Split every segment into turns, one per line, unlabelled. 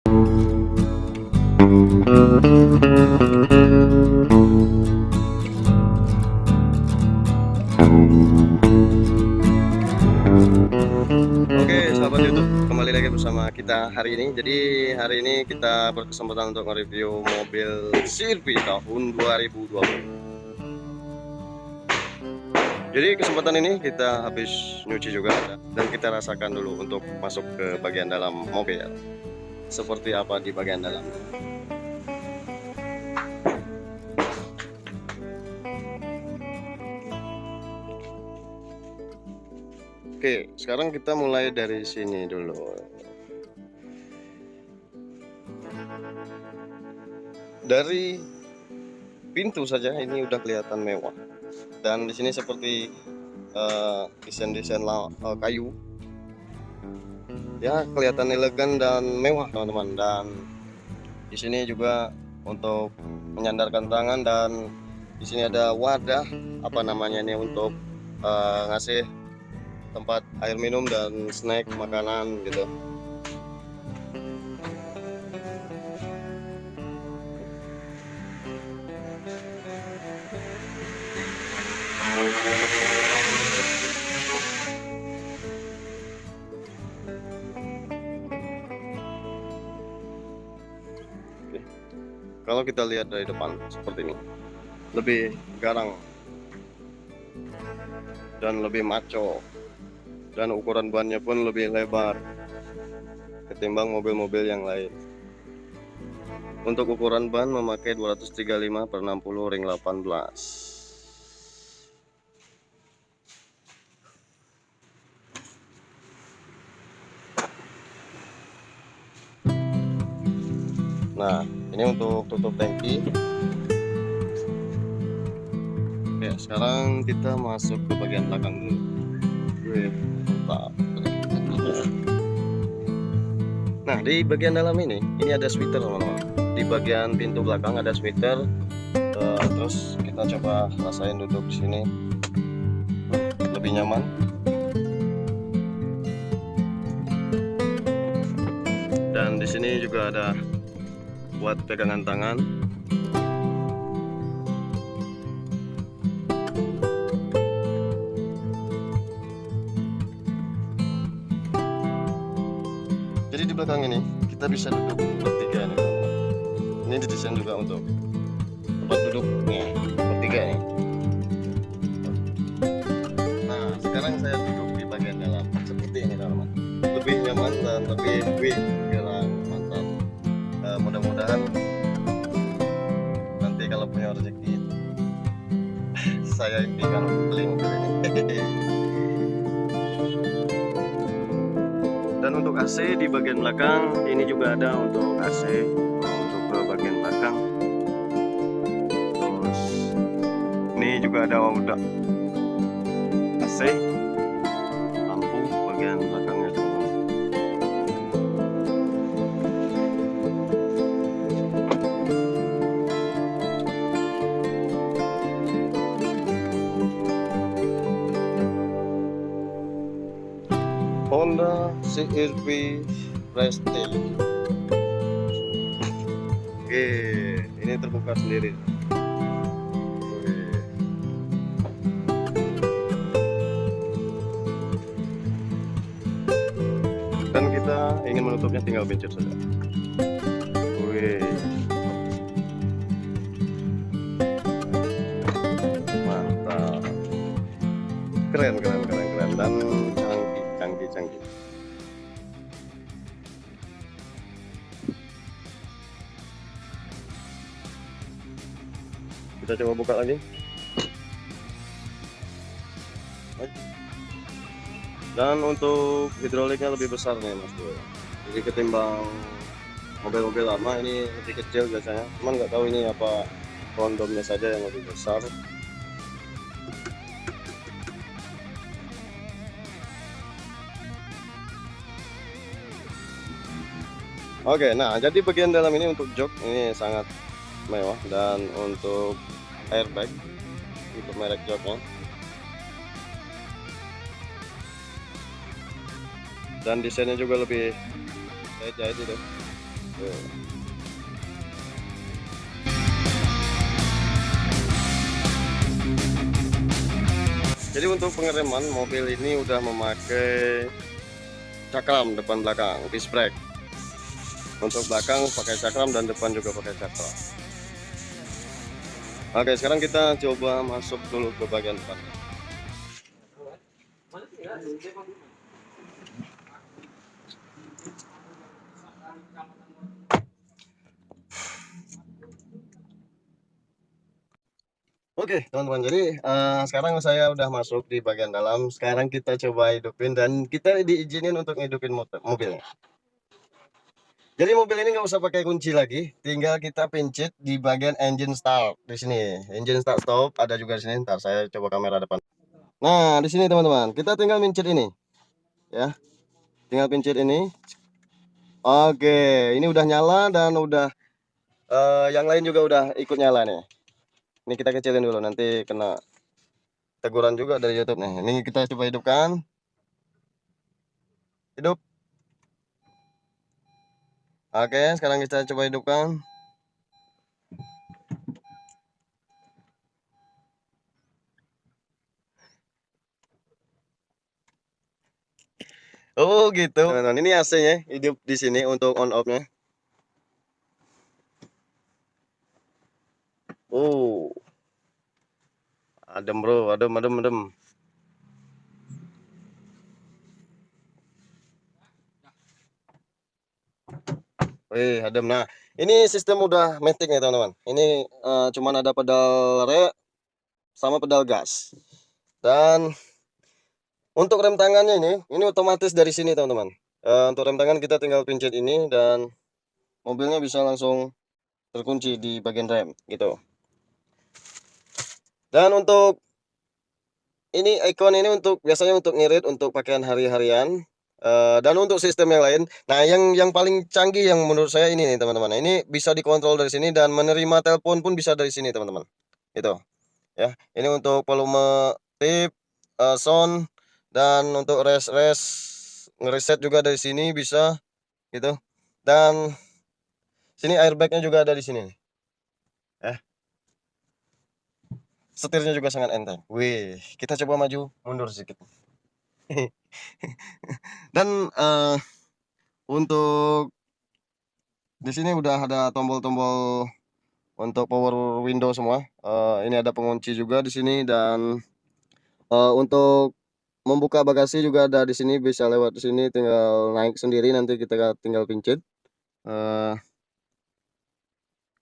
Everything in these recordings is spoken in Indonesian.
Oke, sahabat YouTube, kembali lagi bersama kita hari ini. Jadi hari ini kita berkesempatan untuk mereview mobil CR-V tahun 2020. Jadi kesempatan ini kita habis nyuci juga dan kita rasakan dulu untuk masuk ke bagian dalam mobil. Seperti apa di bagian dalam. Oke, sekarang kita mulai dari sini dulu. Dari pintu saja ini udah kelihatan mewah. Dan di sini seperti desain-desain kayu. Ya, kelihatan elegan dan mewah, teman-teman. Dan di sini juga untuk menyandarkan tangan, dan di sini ada wadah apa namanya ini untuk ngasih tempat air minum dan snack makanan gitu. Oke. Kalau kita lihat dari depan seperti ini, lebih garang dan lebih maco, dan ukuran bannya pun lebih lebar ketimbang mobil-mobil yang lain. Untuk ukuran ban memakai 235/60 ring 18. Nah, ini untuk tutup tangki. Oke, sekarang kita masuk ke bagian belakang dulu. Mantap. Nah, di bagian dalam ini ada sweater, teman-teman. Di bagian pintu belakang ada sweater. Terus kita coba rasain duduk di sini, lebih nyaman. Dan di sini juga ada buat pegangan tangan. Jadi di belakang ini kita bisa duduk bertiga nih, teman-teman. Ini didesain juga untuk tempat duduknya bertiga nih. Nah, sekarang saya duduk di bagian dalam seperti ini, teman-teman. Lebih nyaman dan lebih gerak, mantap. Mudah-mudahan nanti kalau punya rezeki saya impikan beli mobil ini. Dan untuk AC di bagian belakang ini juga ada untuk AC untuk ke bagian belakang. Terus ini juga ada udah AC, lampu bagian belakangnya, teman-teman. Honda CR-V Prestige. Oke, ini terbuka sendiri. Oke. Dan kita ingin menutupnya tinggal pencet saja. Wih. Mantap. Keren dan canggih. Kita coba buka lagi. Dan untuk hidroliknya lebih besar nih, Mas Bro. Jadi ketimbang mobil-mobil lama ini lebih kecil biasanya. Cuman nggak tahu ini apa kondomnya saja yang lebih besar. Oke, nah jadi bagian dalam ini untuk jok ini sangat mewah, dan untuk airbag untuk merek joknya. Dan desainnya juga lebih jahit itu. Jadi untuk pengereman mobil ini udah memakai cakram depan belakang, disc brake. Untuk belakang pakai cakram dan depan juga pakai cakram. Oke, sekarang kita coba masuk dulu ke bagian depan. Oke teman-teman, jadi sekarang saya udah masuk di bagian dalam. Sekarang kita coba hidupin dan kita diizinin untuk hidupin mobilnya. Jadi mobil ini nggak usah pakai kunci lagi, tinggal kita pencet di bagian engine start di sini. Engine start stop ada juga di sini. Ntar saya coba kamera depan. Nah di sini teman-teman, kita tinggal pencet ini, ya. Tinggal pencet ini. Oke, ini udah nyala dan udah yang lain juga udah ikut nyala nih. Ini kita kecilin dulu, nanti kena teguran juga dari YouTube nih. Ini kita coba hidupkan. Hidup. Oke, sekarang kita coba hidupkan. Oh gitu. Teman-teman, ini AC-nya hidup di sini untuk on off-nya. Oh, adem bro, adem, adem, adem. Wih, adem. Nah, ini sistem udah matic nih teman-teman. Ini cuman ada pedal re sama pedal gas. Dan untuk rem tangannya ini otomatis dari sini teman-teman. Untuk rem tangan kita tinggal pencet ini dan mobilnya bisa langsung terkunci di bagian rem gitu. Dan untuk ini icon ini untuk biasanya untuk ngirit untuk pakaian hari-harian. Dan untuk sistem yang lain, nah yang paling canggih yang menurut saya ini nih teman-teman. Ini bisa dikontrol dari sini dan menerima telepon pun bisa dari sini teman-teman. Itu ya. Ini untuk volume, tip, sound, dan untuk ngereset juga dari sini bisa gitu. Dan sini airbagnya juga ada di sini nih. Ya. Setirnya juga sangat enteng. Wih, kita coba maju mundur sedikit. Dan untuk di sini udah ada tombol-tombol untuk power window semua. Ini ada pengunci juga di sini dan untuk membuka bagasi juga ada di sini, bisa lewat di sini, tinggal naik sendiri nanti kita tinggal pencet.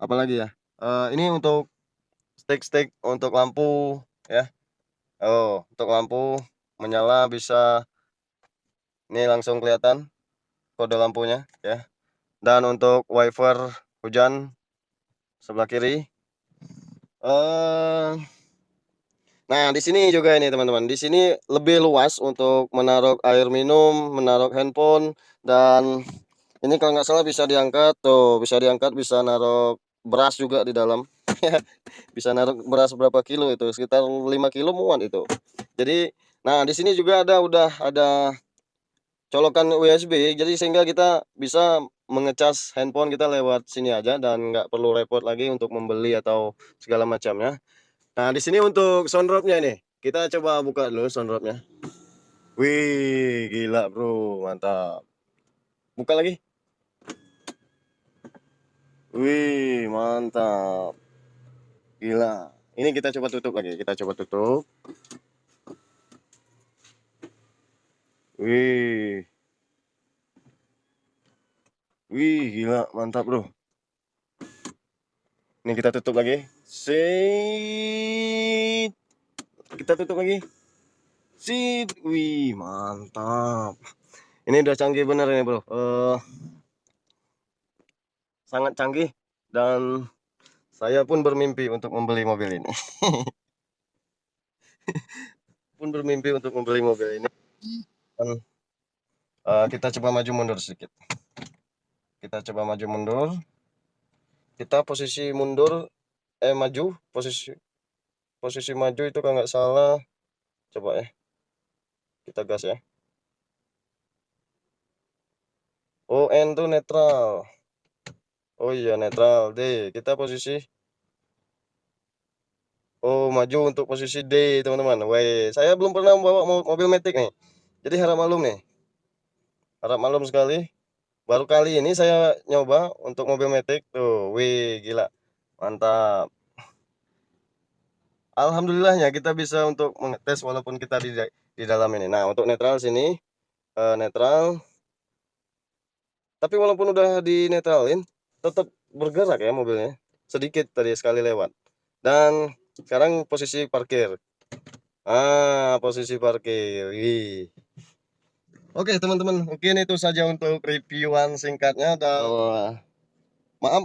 Apalagi ya? Ini untuk stick untuk lampu ya. Oh, untuk lampu menyala bisa ini langsung kelihatan kode lampunya ya. Dan untuk wiper hujan sebelah kiri. Nah, di sini juga ini teman-teman. Di sini lebih luas untuk menaruh air minum, menaruh handphone, dan ini kalau nggak salah bisa diangkat tuh, bisa naruh beras juga di dalam. Bisa naruh beras berapa kilo itu? Sekitar 5 kilo muat itu. Jadi, nah di sini juga udah ada colokan USB, jadi sehingga kita bisa mengecas handphone kita lewat sini aja dan nggak perlu repot lagi untuk membeli atau segala macamnya. Nah, di sini untuk soundrope-nya nih. Kita coba buka dulu soundrope-nya. Wih, gila, Bro. Mantap. Buka lagi. Wih, mantap. Gila. Ini kita coba tutup lagi. Kita coba tutup. Wih. Wih, gila, mantap, Bro. Ini kita tutup lagi. Sit. Kita tutup lagi. Sit. Wih, mantap. Ini udah canggih bener ini, Bro. Sangat canggih dan saya pun bermimpi untuk membeli mobil ini. Pun bermimpi untuk membeli mobil ini. Dan, kita coba maju mundur sedikit. Kita coba maju mundur. Kita posisi mundur, maju, posisi maju itu kalau nggak salah. Coba ya, kita gas ya. ON tuh netral. Oh iya, netral D. Kita posisi, oh maju untuk posisi D teman-teman. Woi, saya belum pernah membawa mobil Matic nih. Jadi harap maklum nih. Harap maklum sekali. Baru kali ini saya nyoba untuk mobil Matic tuh. Wih, gila. Mantap. Alhamdulillahnya kita bisa untuk mengetes walaupun kita di dalam ini. Nah, untuk netral sini netral. Tapi walaupun udah dinetralin, tetap bergerak ya mobilnya. Sedikit tadi sekali lewat. Dan sekarang posisi parkir. Posisi parkir. Wih. Oke teman-teman, mungkin itu saja untuk reviewan singkatnya. Dan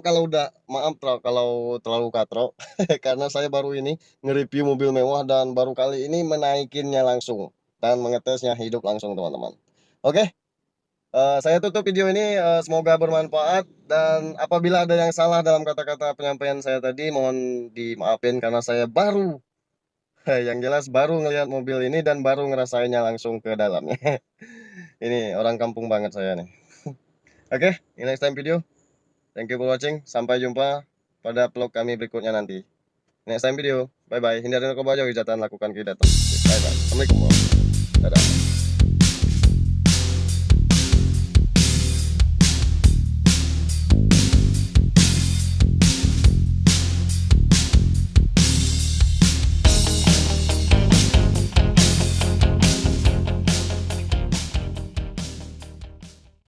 kalau terlalu katrok karena saya baru ini nge-review mobil mewah dan baru kali ini menaikinnya langsung dan mengetesnya hidup langsung teman-teman. Oke, saya tutup video ini, semoga bermanfaat, dan apabila ada yang salah dalam kata-kata penyampaian saya tadi mohon dimaafin karena saya baru yang jelas baru ngelihat mobil ini dan baru ngerasainnya langsung ke dalamnya. Ini orang kampung banget saya nih. Oke, in next time video. Thank you for watching. Sampai jumpa pada vlog kami berikutnya nanti. Next time video. Bye bye. Hindari narkoba, jauhi kejahatan, lakukan kebaikan. Bye bye. Assalamualaikum warahmatullahi wabarakatuh. Dadah.